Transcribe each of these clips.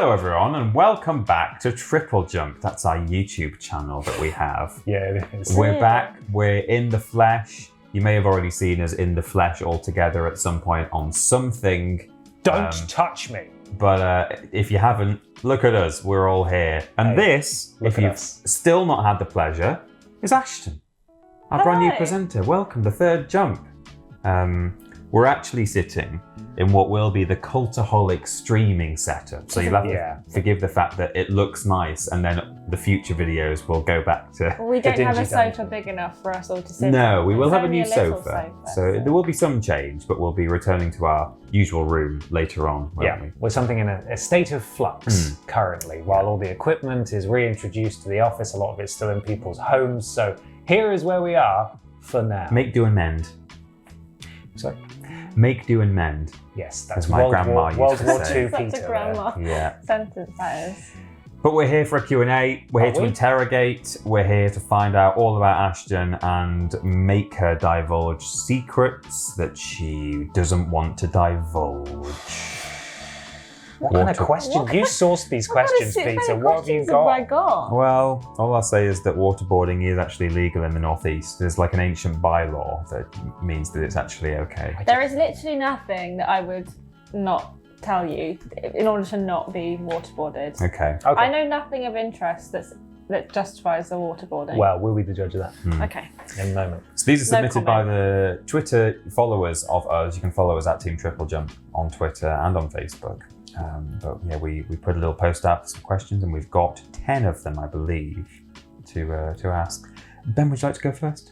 Hello everyone and welcome back to TripleJump. That's our YouTube channel that we have. Yeah, it is. We're back, we're in the flesh. You may have already seen us in the flesh all together at some point on something. Don't touch me. But if you haven't, look at us, we're all here. And this, if you've still not had the pleasure, is Ashton, our brand new presenter. Welcome, the third jump. We're actually sitting in what will be the Cultaholic streaming setup. So you'll have to forgive the fact that it looks nice and then the future videos will go back to We don't have a sofa big enough for us all to sit No, we will It's have a only new sofa. So there will be some change, but we'll be returning to our usual room later on, won't we? We're something in a state of flux currently. While all the equipment is reintroduced to the office, a lot of it's still in people's homes. So here is where we are for now. Make do and mend. Sorry? Make do and mend. Yes, that's my grandma World used to War say. II Such Peter. a grandma sentence that is. But we're here for a Q&A. We're here to interrogate. We're here to find out all about Ashton and make her divulge secrets that she doesn't want to divulge. What kind of questions? You sourced these questions, Peter. What have you got? Well, all I'll say is that waterboarding is actually legal in the Northeast. There's like an ancient bylaw that means that it's actually okay. There is literally nothing that I would not tell you in order to not be waterboarded. Okay. I know nothing of interest that justifies the waterboarding. Well, we'll be the judge of that. Okay. In a moment. So these are submitted by the Twitter followers of us. You can follow us at Team TripleJump on Twitter and on Facebook. But yeah, we put a little post out for some questions and we've got 10 of them, I believe, to ask. Ben, would you like to go first?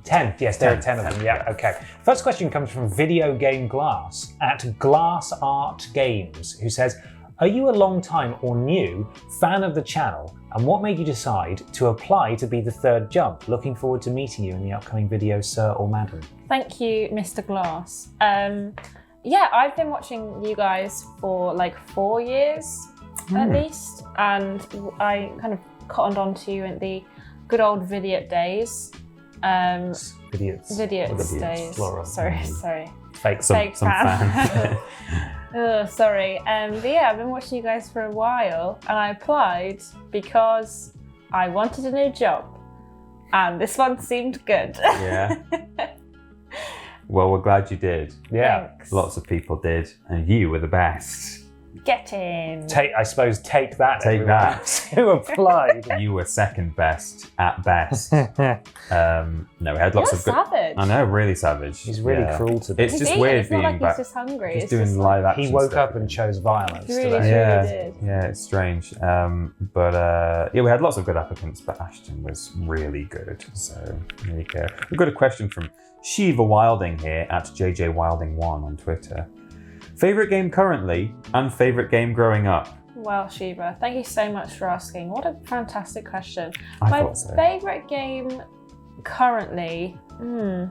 10. Yes, there are 10 of them. Yeah, okay. First question comes from Video Game Glass at Glass Art Games, who says, are you a long time or new fan of the channel? And what made you decide to apply to be the third jump? Looking forward to meeting you in the upcoming video, sir or madam. Thank you, Mr. Glass. Yeah, I've been watching you guys for like 4 years at least. And I kind of cottoned on to you in the good old Vidiot days. Vidiot days. Plural. Sorry. Fake fan. fan. Oh, sorry. But yeah, I've been watching you guys for a while and I applied because I wanted a new job. And this one seemed good. Yeah. Well, we're glad you did. Yeah. Thanks. Lots of people did, and you were the best. Get in. Take that. Take everyone that. Who applied? You were second best at best. No, we had lots You're of good. savage. I know, really savage. He's really cruel to It's me. just weird it's being not like back. he's just hungry. He's it's doing just live action. He woke stuff. up and chose violence He really today. did. Yeah, it's strange. But we had lots of good applicants, but Ashton was really good. So there you go. We've got a question from Shiva Wilding here at JJWilding1 on Twitter. Favorite game currently and favorite game growing up? Well, Shiva, thank you so much for asking. What a fantastic question. I My thought so. favourite game currently, when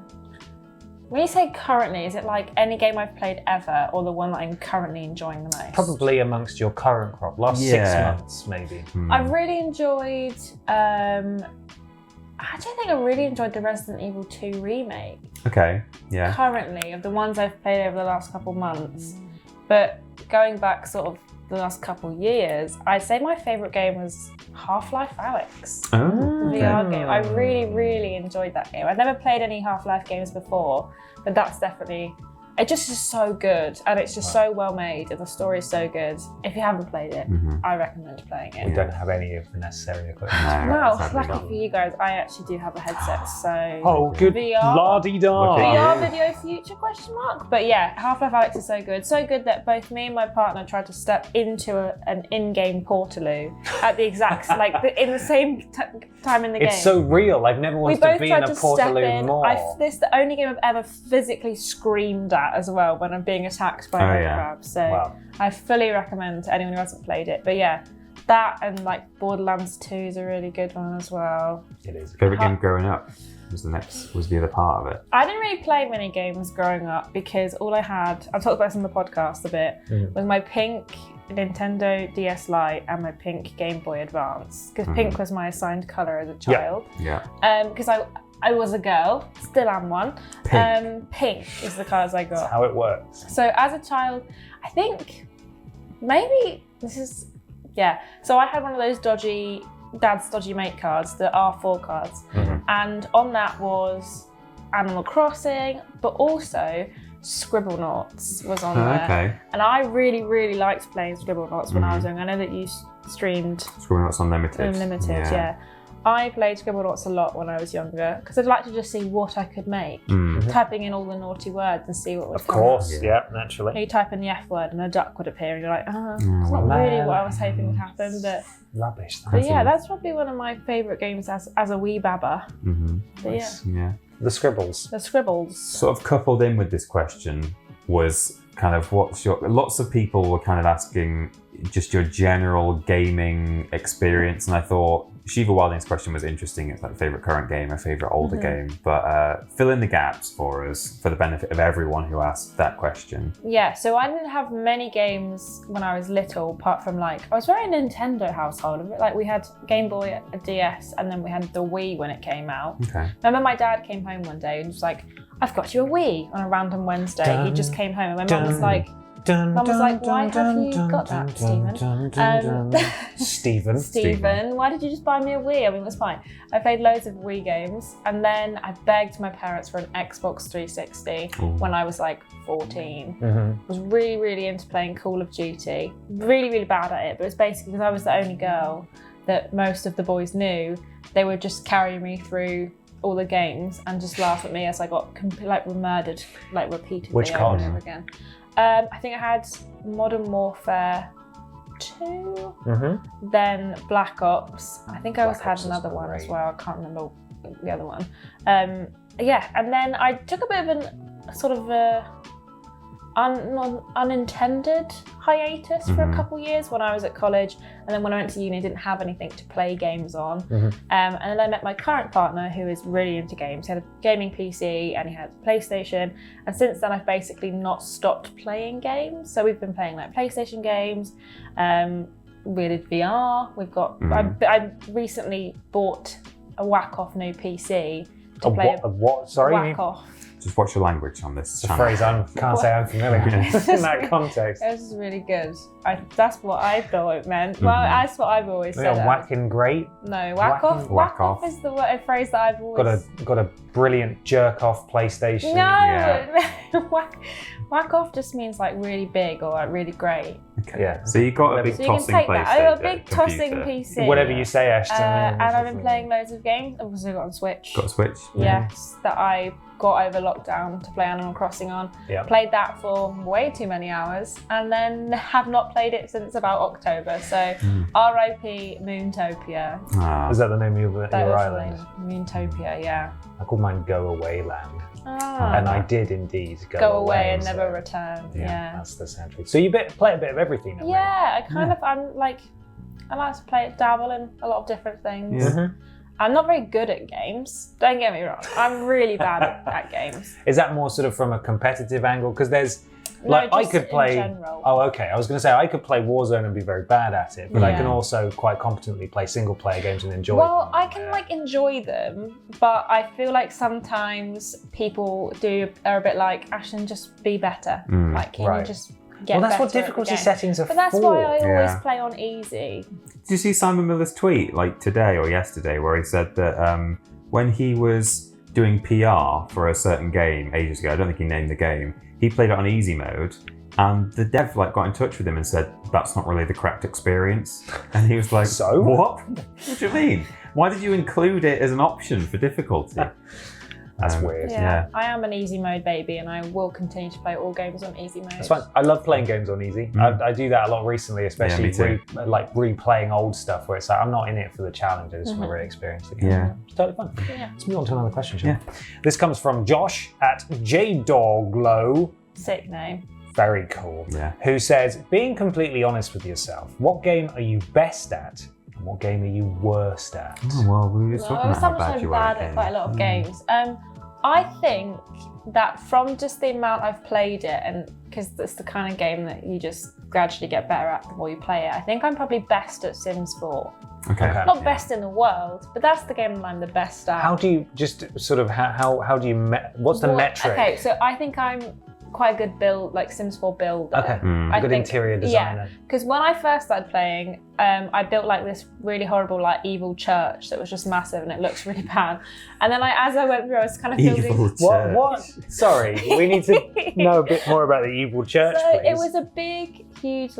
you say currently, is it like any game I've played ever or the one that I'm currently enjoying the most? Probably amongst your current crop. Last 6 months, maybe. I've really enjoyed, I don't think I really enjoyed the Resident Evil 2 remake. Okay, yeah. Currently, of the ones I've played over the last couple months. But going back sort of the last couple years, I'd say my favourite game was Half-Life Alyx. Oh, The VR game. I really, really enjoyed that game. I've never played any Half-Life games before, but that's definitely... It just is so good, and it's just so well made, and the story is so good. If you haven't played it, I recommend playing it. We don't have any of the necessary equipment. Well, lucky for you guys, I actually do have a headset, so... Oh, good VR. la-di-da. VR video future question mark? But yeah, Half-Life Alyx is so good. So good that both me and my partner tried to step into an in-game Portaloo at the exact, in the same time in the game. It's so real. I've never wanted to be in a Portaloo more. This is the only game I've ever physically screamed at as well when I'm being attacked by a crab. So I fully recommend to anyone who hasn't played it. But yeah, that and like Borderlands 2 is a really good one as well. It is. Favorite game growing up was the other part of it. I didn't really play many games growing up because all I had, I've talked about this on the podcast a bit, was my pink Nintendo DS Lite and my pink Game Boy Advance. Because pink was my assigned colour as a child. Yeah. Because I I was a girl, still am one. Pink. Pink is the colours I got. That's how it works. So as a child, I think maybe this is, so I had one of those dad's dodgy mate cards, the R4 cards. And on that was Animal Crossing, but also Scribblenauts was on there. Okay. And I really, really liked playing Scribblenauts when I was young. I know that you streamed Scribblenauts Unlimited. Yeah. I played Scribblenauts a lot when I was younger because I'd like to just see what I could make. Typing in all the naughty words and see what would come. Of course, naturally. You type in the F word and a duck would appear and you're like, it's not really what I was hoping would happen. But rubbish. But yeah, that's probably one of my favourite games as a wee baba. But yeah. The Scribbles. The Scribbles. Sort of coupled in with this question was kind of lots of people were kind of asking just your general gaming experience, and I thought Shiva Wilding's question was interesting. It's like favourite current game or favourite older game, but fill in the gaps for us for the benefit of everyone who asked that question. Yeah, so I didn't have many games when I was little, apart from I was very Nintendo household. Like we had Game Boy, a DS, and then we had the Wii when it came out. Okay. Remember my dad came home one day and was like, I've got you a Wii on a random Wednesday. He just came home and my mum was like, why have you got that, Stephen? Stephen, why did you just buy me a Wii? I mean, it was fine. I played loads of Wii games, and then I begged my parents for an Xbox 360 when I was 14. I was really, really into playing Call of Duty. Really, really bad at it, but it's basically because I was the only girl that most of the boys knew. They would just carry me through all the games and just laugh at me as I got murdered repeatedly over and over again. I think I had Modern Warfare 2, then Black Ops. I think I had another one as well. I can't remember the other one. And then I took a bit of a unintended hiatus for a couple years when I was at college, and then when I went to uni I didn't have anything to play games on. And then I met my current partner who is really into games. He had a gaming PC and he had a PlayStation, and since then I've basically not stopped playing games. So we've been playing PlayStation games, we did VR, we've got I recently bought a whack-off new PC to play a what? Sorry? Whack-off. Just watch your language on this. It's a phrase I can't say I'm familiar with in that context. It was really good. That's what I thought it meant. Well, that's what I've always said. Whacking great? No, whack off is the phrase that I've always... Got a brilliant jerk-off PlayStation. No! Whack off just means really big or really great. Okay. Yeah. So you got a big tossing PlayStation. I got a big tossing PC. Whatever you say, Ashton. And I've been playing loads of games. I've also got a Switch. Got a Switch? Yes, that I got over lockdown to play Animal Crossing on. Played that for way too many hours and then have not played it since about October. So R.I.P. Moontopia. Is that the name of your island? Moontopia, yeah. I called mine Go Away Land. And I did indeed go away and never return. Yeah, that's the sad truth. So you play a bit of everything. I like to dabble in a lot of different things. I'm not very good at games. Don't get me wrong. I'm really bad at games. Is that more sort of from a competitive angle? Because there's I could play. In general. Oh, okay. I was going to say I could play Warzone and be very bad at it, but I can also quite competently play single player games and enjoy them. Well, I can enjoy them, but I feel like sometimes people are a bit like, Ashton, just be better. Can you just get better? Well, that's what difficulty settings are for. But that's why I always play on easy. Did you see Simon Miller's tweet today or yesterday where he said that when he was doing PR for a certain game ages ago, I don't think he named the game, he played it on easy mode and the dev got in touch with him and said, that's not really the correct experience. And he was like, so? What? What do you mean? Why did you include it as an option for difficulty? That's weird. Yeah, I am an easy mode baby and I will continue to play all games on easy mode. That's fine. I love playing games on easzy. I do that a lot recently, especially replaying old stuff where it's I'm not in it for the challenge. I just want to really experience the game. Yeah. It's totally fun. Yeah. Let's move on to another question, shall we? This comes from Josh at JDoglow. Sick name. Very cool. Yeah. Who says, being completely honest with yourself, what game are you best at? And what game are you worst at? Oh, well, we were talking about how bad you were at quite a lot of games. I think that from just the amount I've played it, and because it's the kind of game that you just gradually get better at the more you play it, I think I'm probably best at Sims 4. Okay. Not best in the world, but that's the game that I'm the best at. How do you just sort of how do you what's the metric? Okay, so I think I'm quite a good Sims 4 builder. Okay, good interior designer. Yeah, because when I first started playing, I built like this really horrible evil church that was just massive and it looks really bad. And then as I went through, I was kind of building. Evil church. What? Sorry, we need to know a bit more about the evil church, So please. it was a big, huge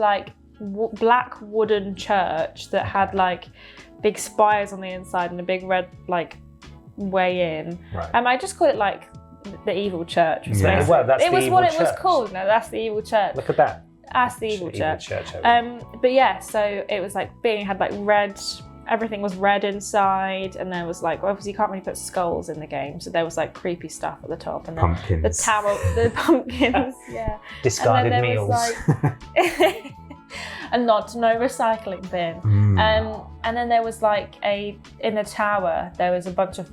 black wooden church that had big spires on the inside and a big red way in. Right. I just called it the evil church. Yeah. Well, that's it the was evil what it church. was called. No, that's the evil church. Look at that. That's the evil church. over But yeah, so it was had red. Everything was red inside, and there was obviously you can't really put skulls in the game, so there was creepy stuff at the top, and then Pumpkins. the tower, the pumpkins, yeah. Discarded and then there meals. Was, and no recycling bin. And then there was in the tower there was a bunch of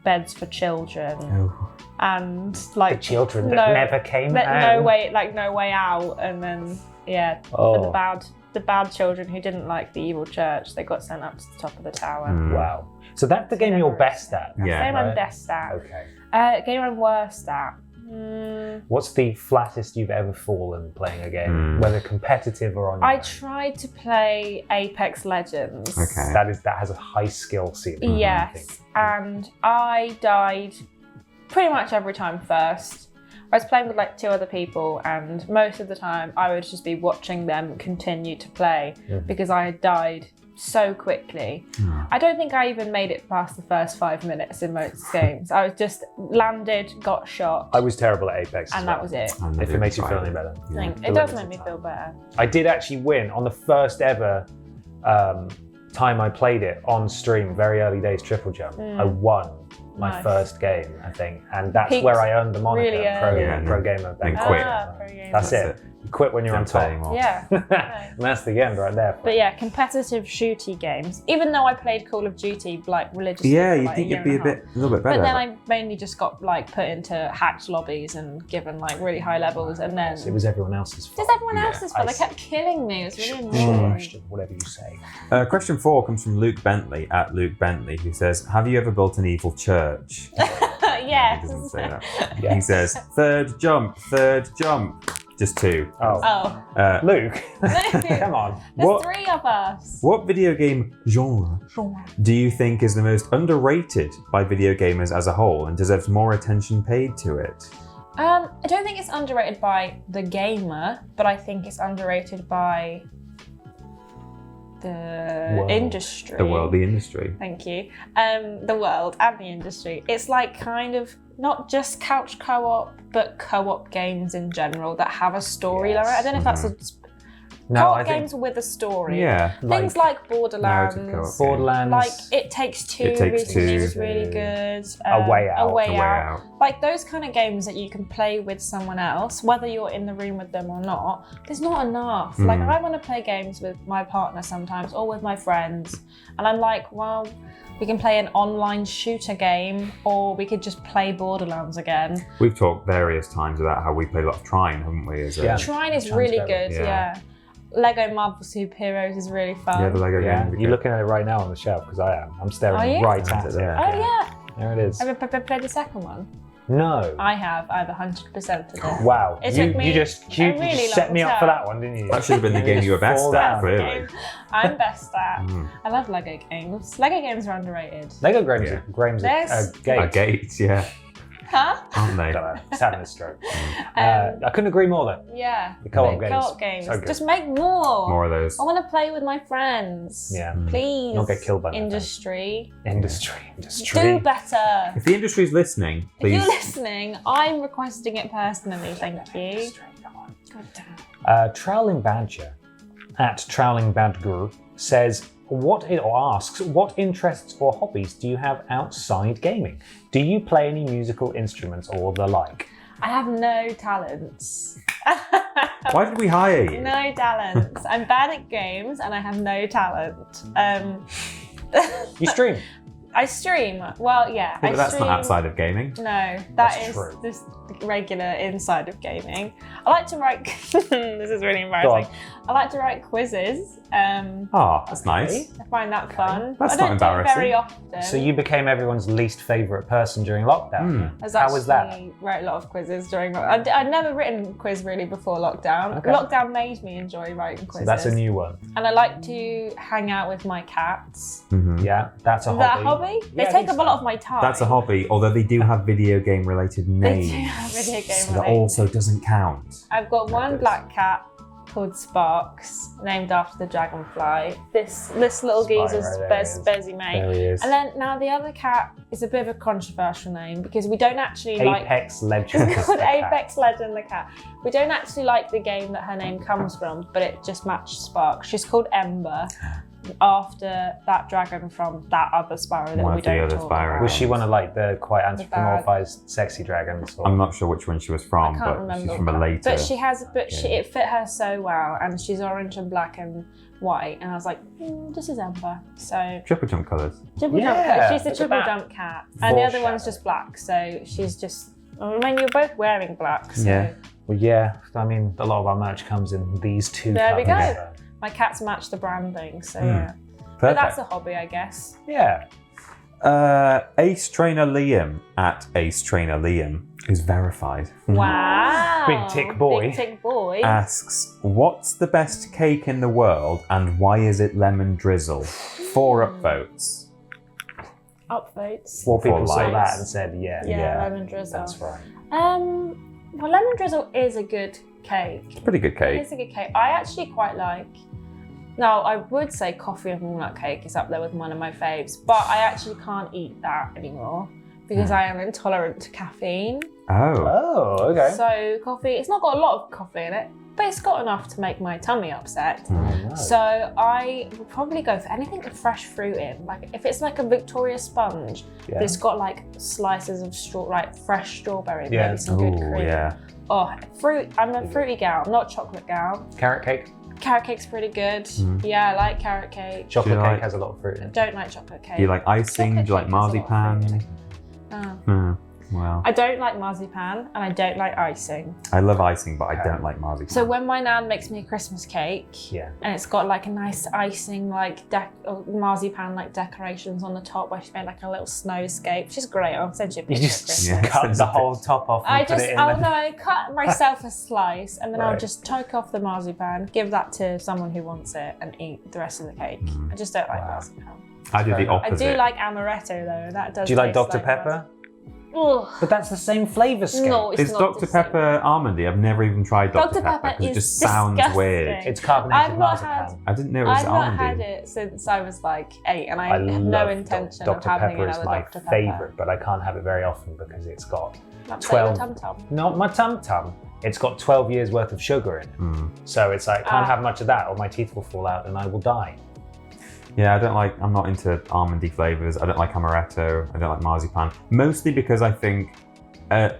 beds for children. Oh. And the children that never came out. No way out. And then for the bad children who didn't like the evil church, they got sent up to the top of the tower. Wow. So that's the game you're best at. Yeah. Game I'm best at. Okay. Game I'm worst at. What's the flattest you've ever fallen playing a game, whether competitive or on your I own? tried to play Apex Legends. Okay. That has a high skill ceiling. Yes, and I died pretty much every time first. I was playing with 2 other people, and most of the time I would just be watching them continue to play because I had died so quickly. I don't think I even made it past the first 5 minutes in most games. I was just landed, got shot. I was terrible at Apex. And that was it. If it makes you feel any better. It does make me feel better. I did actually win on the first ever time I played it on stream, very early days TripleJump. I won my first game, I think, and that's where I earned the moniker really pro gamer. Then quit. Pro gamer. That's it. You quit when you're on top. Yeah. And that's the end right there. But yeah, competitive shooty games. Even though I played Call of Duty religiously. Yeah, for, you think it'd be a little bit better. But then I mainly just got put into hacked lobbies and given really high levels, and then it was everyone else's fault. just everyone else's fault. They kept killing me. It was really annoying. Whatever you say. Question 4 comes from Luke Bentley at Luke Bentley, who says, "Have you ever built an evil church?" Yes. He doesn't say that. He says, third jump. Just 2. Oh. Luke, come on. There's 3 of us. What video game genre do you think is the most underrated by video gamers as a whole and deserves more attention paid to it? I don't think it's underrated by the gamer, but I think it's underrated by the industry. The world, the industry. Thank you. The world and the industry. It's kind of not just couch co-op, but co-op games in general that have a storyline. I don't know if that's a co-op games with a story. Yeah. Things like Borderlands. It Takes Two. It Takes recently Two. was really good. A Way Out. A Way Out. Those kind of games that you can play with someone else, whether you're in the room with them or not. There's not enough. I want to play games with my partner sometimes or with my friends, and I'm well, we can play an online shooter game, or we could just play Borderlands again. We've talked various times about how we play a lot of Trine, haven't we? Trine is really good, yeah. Lego Marvel Superheroes is really fun. Yeah, the Lego game. You're looking at it right now on the shelf, because I am. I'm staring right at it. Yeah. Oh yeah. There it is. Have you played the second one? No. I have 100% of it. Wow. You just set me up for that one, didn't you? That should have been the game you were best at, clearly. I'm best at. I love Lego games. Lego games are underrated. Lego games are gates, yeah. Huh? Aren't they? I don't know. It's having a stroke. I couldn't agree more though. Yeah. The co-op games. Co-op games. So good. Just make more. More of those. I want to play with my friends. Yeah. Please. Not get killed by industry. Industry. Do better. If the industry's listening, please. If you're listening, I'm requesting it personally. Thank you. Come on. God damn. Trowling Badger at Trowling Badger says, asks, what interests or hobbies do you have outside gaming? Do you play any musical instruments or the like? I have no talents. Why did we hire you? No talents. I'm bad at games and I have no talent. You stream? I stream. Well, yeah. But that's not outside of gaming. No, That's that is true. just regular inside of gaming. I like to write. This is really embarrassing. I like to write quizzes. That's nice. I find that fun. That's I not don't do it embarrassing. very often. So you became everyone's least favourite person during lockdown. I How was that? actually wrote a lot of quizzes during. I'd never written a quiz really before lockdown. Okay. Lockdown made me enjoy writing quizzes. So that's a new one. And I like to hang out with my cats. Yeah, that's a Is hobby. that a hobby? They Yeah, I take think up a so. lot of my time. That's a hobby, although they do have video game related They names. do have video game So that related. also doesn't count. I've got one black cat called Sparks, named after the dragonfly. This little geezer's Spyro, there he is. Bezzy mate. There he is. And then now the other cat is a bit of a controversial name because we don't actually Apex Legends. It's called the cat. Apex Legend the cat. We don't actually like the game that her name comes from, but it just matched Sparks. She's called Ember after that dragon from that other Spyro that One we of the don't other talk Spyro about. Was she one of like the quite The bad- anthropomorphized sexy dragons? Or... I'm not sure which one she was from, I can't but remember. she's from a later. But she has, it fit her so well, and she's orange and black and white, and I was like, this is Ember. So Triple jump colours. triple Yeah, jump cat. She's the look at triple that. jump cat, and the other one's Foreshadow. just black. So she's just. I mean, you're both wearing black. So Yeah. Well, yeah. I mean, a lot of our merch comes in these two There we colours. go. My cats match the branding. So yeah. But Perfect. that's a hobby, I guess. Yeah. Ace Trainer Liam at Ace Trainer Liam, who's verified, Wow. Big tick boy. Big tick boy. asks, "What's the best cake in the world, and why is it lemon drizzle?" 4 upvotes. Upvotes. 4 people saw likes. that and said, Yeah, lemon drizzle. That's right. Well, lemon drizzle is a good cake. Pretty good It cake. is a good cake. I actually quite like. Now, I would say coffee and walnut cake is up there with one of my faves, but I actually can't eat that anymore because I am intolerant to caffeine. Oh, Oh, okay. So coffee, it's not got a lot of coffee in it, but it's got enough to make my tummy upset. Oh, no. So I would probably go for anything with fresh fruit in. Like if it's like a Victoria sponge, Yeah. but it's got like slices of fresh strawberry, Yeah. maybe some good Ooh, cream. yeah. Oh, fruit! I'm a fruity gal, not chocolate gal. Carrot cake. Carrot cake's pretty good. Yeah, I like carrot cake. Chocolate Do you cake like- has a lot of fruit in it. Don't like chocolate cake. Do you like icing? Chocolate Do you like cake has a lot of marzipan? fruit. Oh. Well, I don't like marzipan and I don't like icing. I love icing, but I don't like marzipan. So when my nan makes me a Christmas cake, Yeah. and it's got like a nice icing, like or marzipan, like decorations on the top, where she made like a little snowscape. She's great. I'll send you a You picture. just Christmas. Yeah. cut the whole top off and put it in oh the... no, I cut myself a slice, and then I'll Right. just take off the marzipan, give that to someone who wants it, and eat the rest of the cake. I just don't like Wow. marzipan. I do the I I opposite. do like amaretto though. That does. Do you like taste Dr. Pepper? Ugh. But that's the same flavour scale. No, it's Is not Dr. the same. Pepper almondy? I've never even tried Dr. Dr. Pepper Pepper because it is just sounds disgusting. weird. It's carbonated I've not marzipan. I didn't know it was I've not almondy. had it since I was like 8, and I, I have no love intention Dr. of having Pepper is another my Dr. Pepper. favourite, but I can't have it very often because it's got That's 12 like your tum tum. not my tum tum. It's got 12 years worth of sugar in it. So it's like, can't have much of that or my teeth will fall out and I will die. Yeah, I'm not into almondy flavours. I don't like amaretto. I don't like marzipan. Mostly because I think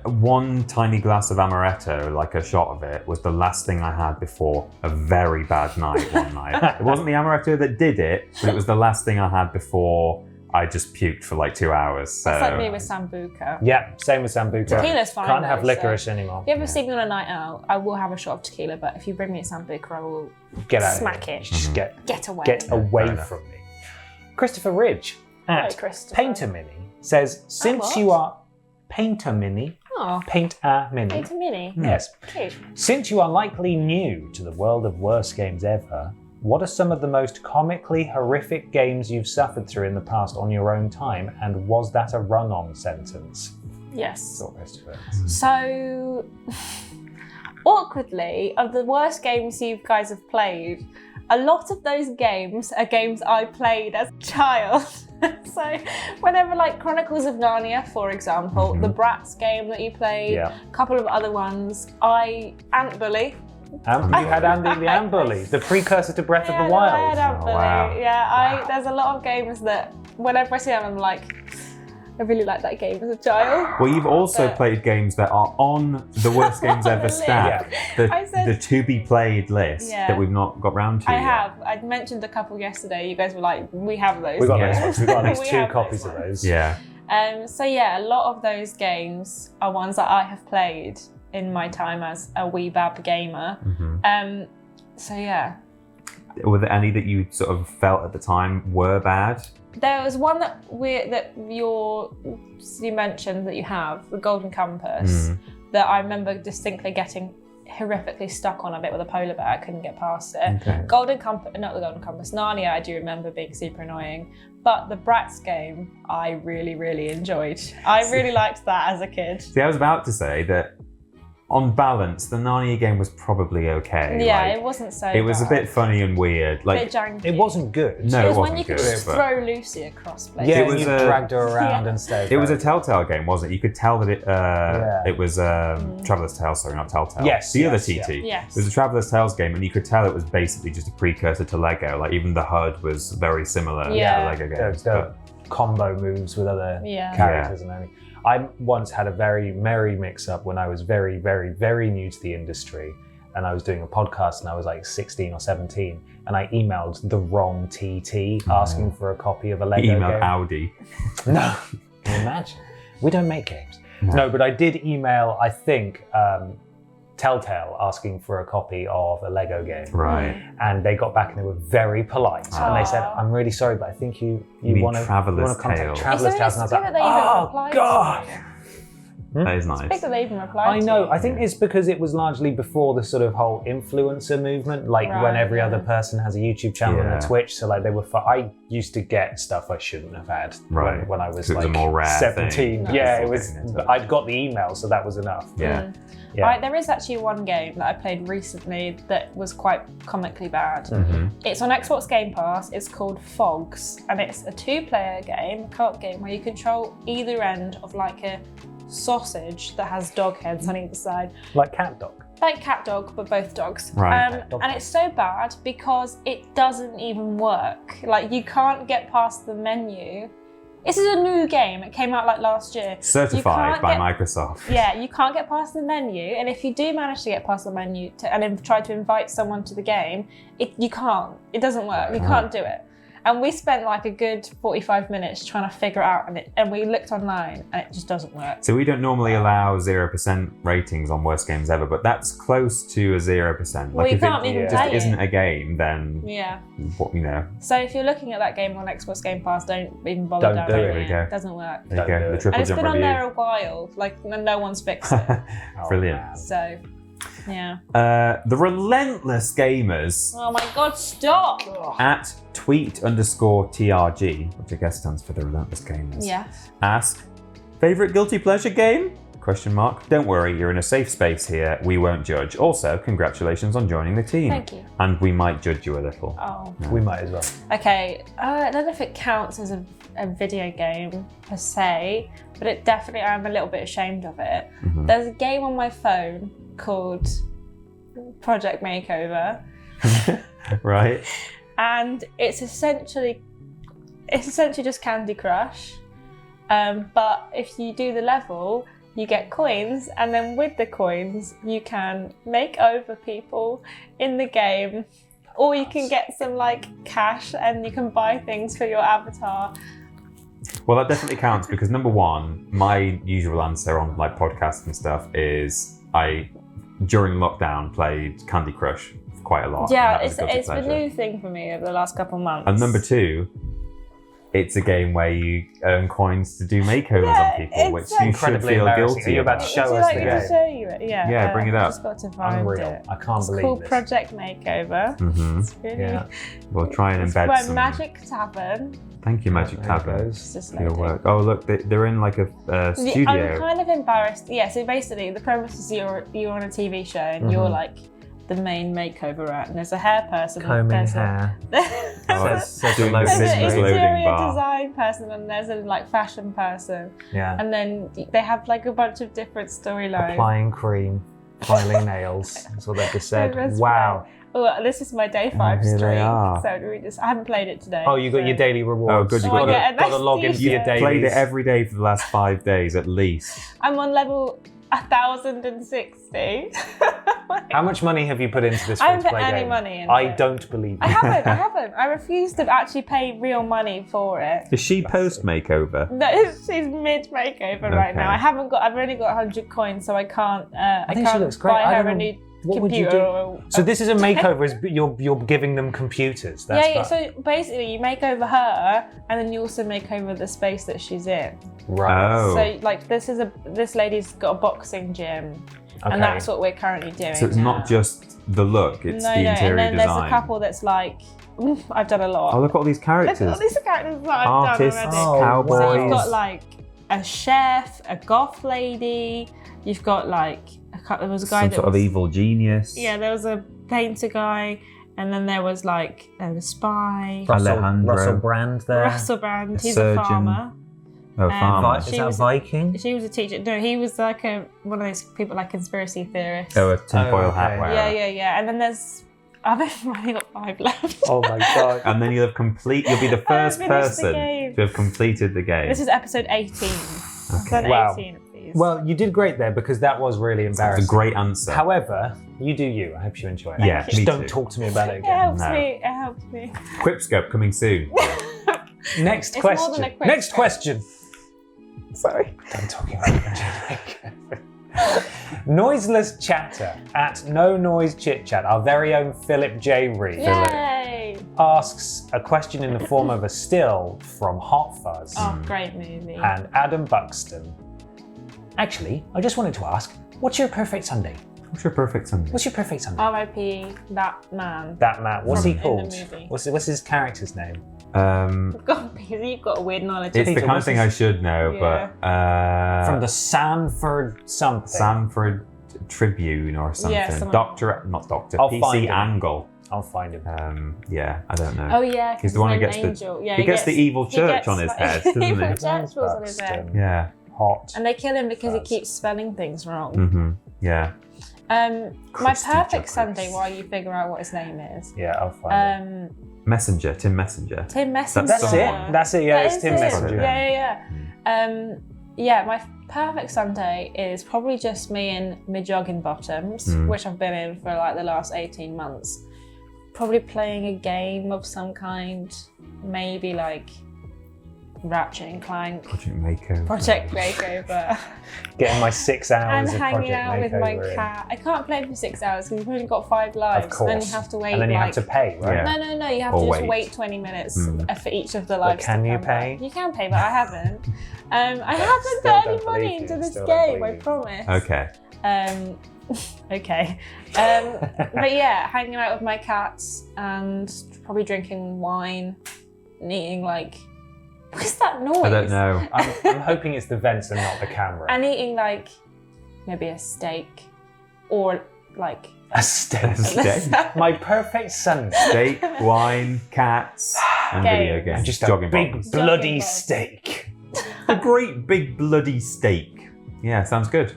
one tiny glass of amaretto, like a shot of it, was the last thing I had before a very bad night one night. It wasn't the amaretto that did it, but it was the last thing I had before I just puked for like 2 hours. So That's like me with Sambuca. Yeah, same with Sambuca. Tequila's fine. Can't have though, licorice so. anymore. If you ever see me on a night out, I will have a shot of tequila, but if you bring me a Sambuca, I will Get out smack of here. it. Just Get away. get away Fair enough. from me. Christopher Ridge Hello, at Christopher. Painter Mini says, since what? you are Painter Mini, Oh, Paint a Mini. Paint a Mini. Yes. Cute. Since you are likely new to the world of worst games ever, what are some of the most comically horrific games you've suffered through in the past on your own time, and was that a run-on sentence? Yes. Thought Christopher. So, awkwardly, of the worst games you guys have played, a lot of those games are games I played as a child. So, whenever like Chronicles of Narnia, for example, the Bratz game that you played, Yeah. a couple of other ones, Ant Bully. You had Andy the Ant Bully, the precursor to Breath of the Wild. I had Ant Bully. wow. Yeah, there's a lot of games that whenever I see them, I'm like, I really liked that game as a child. Well, you've also But- played games that are on the worst games ever stack, I said- the to be played list Yeah. that we've not got round to I yet. have. I mentioned a couple yesterday. You guys were like, we have those. We got Yeah. those ones. We got at least We 2 have copies those of those. Yeah. So yeah, a lot of those games are ones that I have played in my time as a wee bab gamer. So yeah. Were there any that you sort of felt at the time were bad? There was one that you mentioned that you have, the Golden Compass, that I remember distinctly getting horrifically stuck on a bit with a polar bear. I couldn't get past it. Okay. Golden Compass, not the Golden Compass, Narnia I do remember being super annoying. But the Bratz game, I really, really enjoyed. I really liked that as a kid. See, I was about to say that on balance, the Narnia game was probably okay. Yeah, Like, it wasn't so it was a bad. bit funny and weird. A Like, bit janky. It wasn't good. No, It was wasn't when you could good, just but- throw Lucy across places. Yeah, It was you a- dragged her around Yeah. and stuff. it was a Telltale game, wasn't it? You could tell that Yeah. it was Traveller's Tales, sorry, not Telltale. Yes, the other yes, TT. yeah. Yes. It was a Traveller's Tales game, and you could tell it was basically just a precursor to Lego. Like, even the HUD was very similar Yeah. to Lego games. There were combo moves with other Yeah. characters and everything. I once had a very merry mix-up when I was very, very, very new to the industry, and I was doing a podcast, and I was like 16 or 17, and I emailed the wrong TT asking for a copy of a Lego He emailed game. Audi. No, can you imagine? We don't make games. No, but I did email, I think, Telltale asking for a copy of a Lego game. Right. And they got back and they were very polite. And they said, I'm really sorry, but I think you mean want to Traveller's contact Tales. Traveller's It's Tales. And I was good like, that they even oh, replied God. to you. That is It's big nice. that they even replied I know. to I think it's because it was largely before the sort of whole influencer movement, like when Right, every yeah. other person has a YouTube channel and Yeah. a Twitch. So like they were. I used to get stuff I shouldn't have had Right. when I was It was a like more rare 17. thing. Yeah, Before it was. getting into it. I'd got the email, so that was enough. Yeah. Yeah. Right, there is actually one game that I played recently that was quite comically bad. It's on Xbox Game Pass. It's called Fogs, and it's a 2-player game, co-op game, where you control either end of like a sausage that has dog heads on either side. Like Cat Dog. Like cat dog, but both dogs. Right. Dog And it's so bad because it doesn't even work. Like, you can't get past the menu. This is a new game. It came out like last year. Certified You by can't Microsoft. Yeah, you can't get past the menu, and if you do manage to get past the menu and then try to invite someone to the game, you can't. It doesn't work. You can't do it. And we spent like a good 45 minutes trying to figure it out, and we looked online, and it just doesn't work. So we don't normally allow 0% ratings on worst games ever, but that's close to a 0%. Well, Like you if can't it even just play it. isn't a game, then Yeah. what, you know, So if you're looking at that game on Xbox Game Pass, don't even bother Don't do downloading it. There it. you go. It doesn't work. there you Don't go. do The it. triple And it's jump been on review. there a while. Like, no one's fixed it. Oh, Brilliant. man. So, yeah. The Relentless Gamers Oh my God! Stop. at tweet_TRG, which I guess stands for the Relentless Gamers. Yes. Ask, favorite guilty pleasure game? Question mark. Don't worry, you're in a safe space here. We won't judge. Also, congratulations on joining the team. Thank you. And we might judge you a little. Oh. We might as well. Okay, I don't know if it counts as a video game per se, but it definitely, I'm a little bit ashamed of it. There's a game on my phone called Project Makeover, Right? and it's essentially just Candy Crush. But if you do the level, you get coins, and then with the coins, you can make over people in the game, or you can get some like cash, and you can buy things for your avatar. Well, that definitely counts because number one, my usual answer on like podcasts and stuff is I, during lockdown, played Candy Crush quite a lot. Yeah, and that was a guilty it's the pleasure. new thing for me over the last couple of months. And number two, it's a game where you earn coins to do makeovers on people, which it's you should incredibly feel embarrassing. guilty Are you about about. to show Would you us like the me to game? show you it? Yeah. Yeah, bring it up. I've just got to find Unreal. it. I can't It's believe called this. Project Makeover. Mhm. It's really. Yeah. We'll try and It's embed by some. Magic Tavern. Thank you, Magic There it Tavern, goes. It's just for your loading. work. Oh, look, they're in like a I'm studio. kind of embarrassed. Yeah, so basically the premise is you're on a TV show and you're like the main makeover art, and there's a hair person. Combing there's hair. Oh, Says doing the the There's an business loading interior bar. design person, and there's a like fashion person, Yeah. and then they have like a bunch of different storylines. Applying cream, filing nails. That's what they just said. That's Wow. Well, this is my day 5 here they stream. are. So I haven't played it today. Oh, you got your daily rewards. Oh, good, you So I got get a got to nice log into your t-shirt. dailies. Played it every day for the last 5 days at least. I'm on level 1060. How much money have you put into this I haven't put free-to-play any game? money into I it. don't believe I you. haven't. I refuse to actually pay real money for it. Is she post makeover? No, she's mid makeover right Okay. now. I've only got 100 coins, so I can't. I think she can't looks great. buy I her don't a know. new What would you computer. do? Or, So this is a makeover. Is you're giving them computers. That's yeah. fun. So basically, you make over her, and then you also make over the space that she's in. Right. Oh. So like, this lady's got a boxing gym, Okay. and that's what we're currently doing. So it's now. not just the look, it's the and interior then design. there's a couple that's like, I've done a lot. Oh, look at all these Look characters. at all these characters that I've Artists, done already. Oh, cowboys. So you've got like a chef, a goth lady. You've got like there was a guy some that sort was, of evil genius. Yeah, there was a painter guy, and then there was like a spy. Alejandro. Russell Brand there. Russell Brand. He's surgeon. a farmer. Oh, farmer. Is She that was- Viking? She was a teacher. No, he was like one of those people like conspiracy theorists. Oh, a tinfoil Oh, hat okay. wearer. Yeah. And then I've only got 5 left. Oh my god. And then you'll be the first finished the person game. to have completed the game. This is episode 18. Episode Wow. 18 of these. Well, you did great there because that was really That's embarrassing. a great answer. However, you do you. I hope you enjoy it. Yeah, Just me don't too. talk to me about it It again. helps No. me. It helps me. Quipscope coming soon. Next It's more question. than a quiz. Next question. Sorry. I'm talking about Noiseless chatter at No Noise Chit Chat. Our very own Philip J. Reed Yay! asks a question in the form of a still from Hot Fuzz Oh, great movie. and Adam Buxton. Actually, I just wanted to ask, what's your perfect Sunday? What's your perfect Sunday? What's your perfect Sunday? R.I.P. that man. That man. What's From he in the called? movie. What's his character's name? You've got a weird knowledge. It's of the people. kind of thing I should know, Yeah. but From the Sanford something. Sanford Tribune or something. something. Not Doctor. I'll find PC him. Angle. I'll find him. Yeah, I don't know. Oh yeah, 'cause He's the one who name's gets the- Angel. Yeah, he gets the evil he church gets on his like- head, doesn't he? Evil church was on his head. Buxton. Yeah. Hot. And they kill him because he Fuzz. keeps spelling things wrong. Mm-hmm. Yeah. My Christy perfect Jeffries. Sunday, while you figure out what his name is. Yeah, I'll find him. Messenger. Tim Messenger. Tim Messenger. That's it. That's it. Yeah, That it's is Tim it. Messenger. Yeah. Yeah, my perfect Sunday is probably just me in my jogging bottoms, which I've been in for like the last 18 months. Probably playing a game of some kind, maybe like Ratchet and Clank, Project Makeover, Getting my 6 hours and of hanging Project out with my Makeover in. cat. I can't play for 6 hours because you've only got 5 lives. Of course. And then you have to wait. And then you like, have to pay, right? Yeah. No, you have Or to just wait. wait 20 minutes for each of the But lives. can to you come back. pay? You can pay, but I haven't. I haven't still put any don't money believe into you, this still don't game, I believe you. promise. Okay. Okay. But yeah, hanging out with my cats and probably drinking wine and eating like, what's that noise? I don't know. I'm hoping it's the vents and not the camera. And eating like maybe a steak or like a steak. Steak. My perfect Sunday. Steak, wine, cats, and video Games. games. And just a jogging big bottoms. bloody Jogging bottoms. steak. A great big bloody steak. Yeah, sounds good.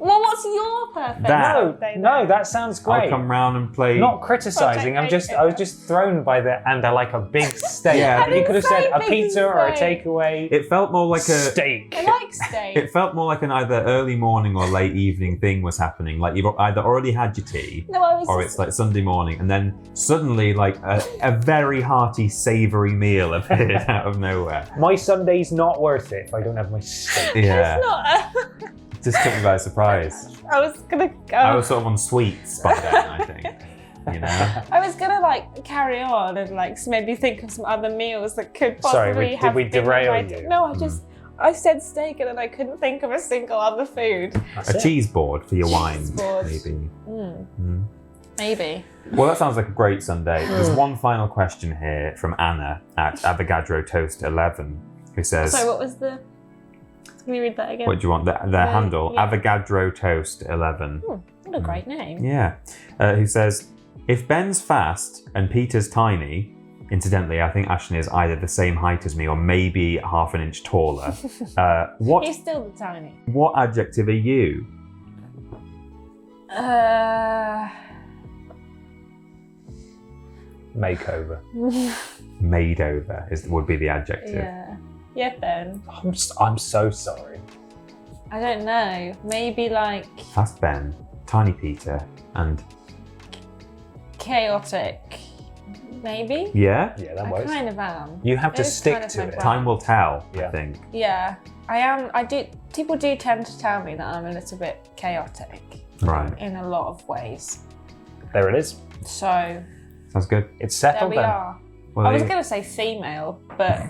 Well, what's your perfect That- Sunday then? No, that sounds great. I'll come round and play. Not criticising. I was just thrown by the and I like a big steak. Yeah. I You could have didn't said say a big pizza or a steak. takeaway. It felt more like a. Steak. I like steak. It felt more like an either early morning or late evening thing was happening. Like you've either already had your tea, No, I was or just, it's like Sunday morning, and then suddenly like a very hearty, savoury meal appeared out of nowhere. My Sunday's not worth it if I don't have my steak. Yeah, It's not. just took me by surprise. I was gonna go. I was sort of on sweets by then, I think. You know. I was gonna like carry on and like maybe think of some other meals that could Sorry, possibly did have we been derail invited. you? No, I said steak and then I couldn't think of a single other food. That's A it. cheese board for your wine, Cheese board. maybe. Maybe. Well, that sounds like a great Sunday. There's one final question here from Anna at Avogadro Toast 11, who says, Sorry, what was the? Can you read that again? "What do you want? The handle yeah. Avogadro Toast 11." What a great name. Yeah. Who says, "If Ben's fast and Peter's tiny." Incidentally, I think Ashton is either the same height as me or maybe half an inch taller. He's still the tiny. What adjective are you? makeover. Made over would be the adjective. Yeah. Yeah, Ben. I'm so sorry. I don't know. Maybe like Fast Ben, Tiny Peter, and chaotic. Maybe? yeah, Yeah, that I works. kind of am. You have to It is stick kind of to my it. brand. time will tell. I Yeah. think. Yeah. I am. I do. People do tend to tell me that I'm a little bit chaotic Right. in a lot of ways. There it is. So Sounds good. It's there settled we then. are. Well, I was there you- going to say female, but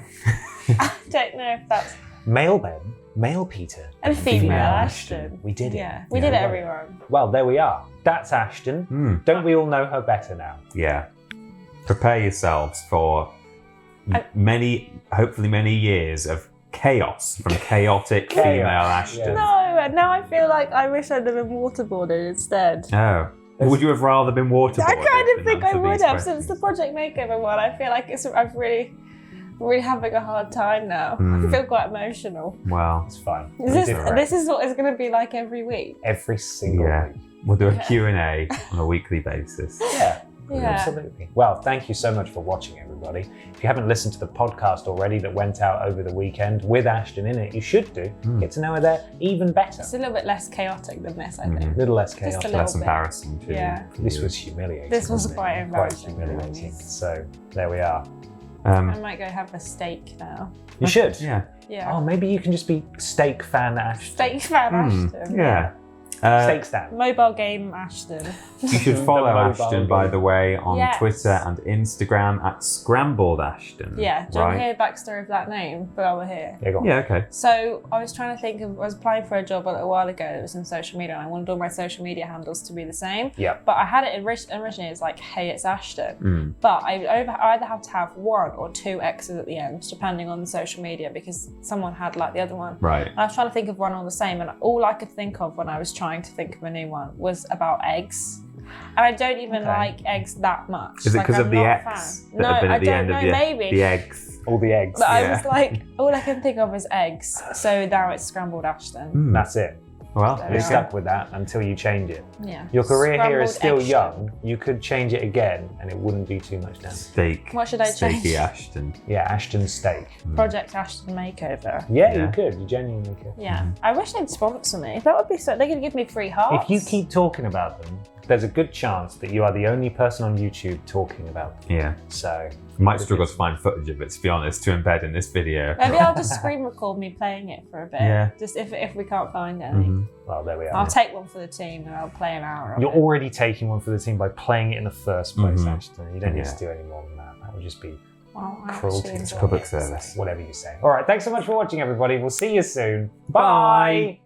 I don't know if that's. Male Ben, male Peter, And female Female Ashton. We did it. Yeah, we Yeah, did it, right. everyone. Well, there we are. That's Ashton. Don't we all know her better now? Yeah. Prepare yourselves for I- hopefully many years of chaos from chaotic Chaos, female Ashton. yeah. No, and now I feel like I wish I'd have been waterboarded instead. Oh. Would you have rather been waterboarded? I kind of than think I answer would these have since the questions? Project Makeover one. I feel like I'm really having a hard time now. Hmm. I feel quite emotional. Well, It's fine. Is We this, did it. this is what it's going to be like every week. Every single Yeah. week. we'll do a Okay. Q&A on a weekly basis. Yeah. Yeah. Absolutely. Well, thank you so much for watching, everybody. If you haven't listened to the podcast already that went out over the weekend with Ashton in it, you should do. Get to know her there even better. It's a little bit less chaotic than this, I think. A little less Just a chaotic. little Less bit. embarrassing too. Yeah. This was humiliating. This was wasn't it? quite embarrassing. Quite humiliating. So there we are. I might go have a steak now. You should. Yeah. Yeah. Oh, maybe you can just be steak fan Ashton. Steak fan Ashton. Yeah. Steak stand. Mobile game Ashton. You should follow The mobile Ashton, by game. the way, on Yes. Twitter and Instagram at Scrambled Ashton. Yeah. Do you want to right? hear the backstory of that name while we're here? Yeah, go on. Yeah, okay. So I was trying to think of, I was applying for a job a little while ago that was in social media and I wanted all my social media handles to be the same. Yep. But I had it originally as like, hey, it's Ashton. But I either have to have one or two X's at the end, depending on the social media, because someone had like the other one. Right. And I was trying to think of one all the same, and all I could think of when I was trying to think of a new one was about eggs. And I don't even like eggs that much. Is it Like, because I'm of the not a X fan. that have been No, at the I end don't of know, maybe. the eggs? All the eggs. But I Yeah. was like, all I can think of is eggs. So now it's Scrambled Ashton. That's it. Well, So- there You're you go. stuck with that until you change it. Yeah. Your career here is still Scrambled young. You could change it again and it wouldn't do too much damage. Steak. What should I Steaky change? Ashton. Yeah, Ashton steak. Project Ashton Makeover. Yeah, Yeah. you could. You genuinely could. Yeah. I wish they'd sponsor me. That would be so. They could give me free hearts. If you keep talking about them, there's a good chance that you are the only person on YouTube talking about them. Yeah. So, Might struggle to find footage of it, to be honest, to embed in this video. Maybe I'll just screen record me playing it for a bit. Yeah. Just if we can't find any. Mhm. well, there we are. I'll take one for the team and I'll play an hour of You're it. already taking one for the team by playing it in the first place, Mhm. Ashton. You don't need Yeah. to do any more than that. That would just be Well, I cruelty. actually It's enjoy public it. service. whatever you say. All right, thanks so much for watching, everybody. We'll see you soon. Bye. Bye.